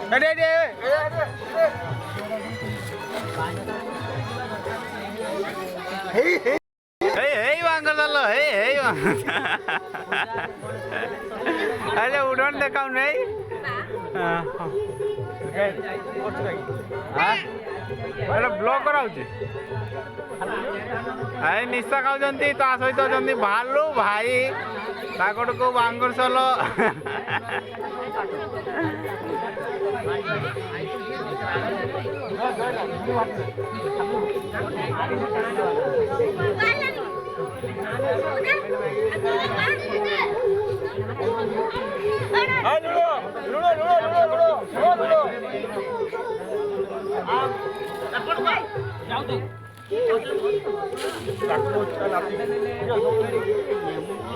Đây Hei bang kalau hei bang. Ada udon dekau nih. Ada blog କରାଉଛି I ନିଶା ଖାଉଛନ୍ତି ତା ସହିତ ଅଛନ୍ତି ଭାଲୁ ଭାଇ ତାଙ୍କଠୁ ବାଙ୍ଗର ସଲ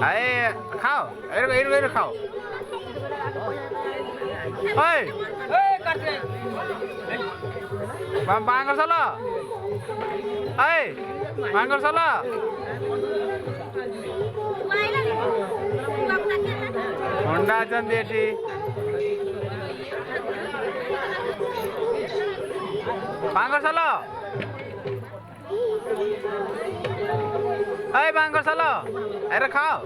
আই খাও এর খাও ওই বাঙ্গর চল এই বাঙ্গর চল হন্ডা অଛନ୍ତି এটি বাঙ্গর চল এই বাঙ্গর চল এর খাও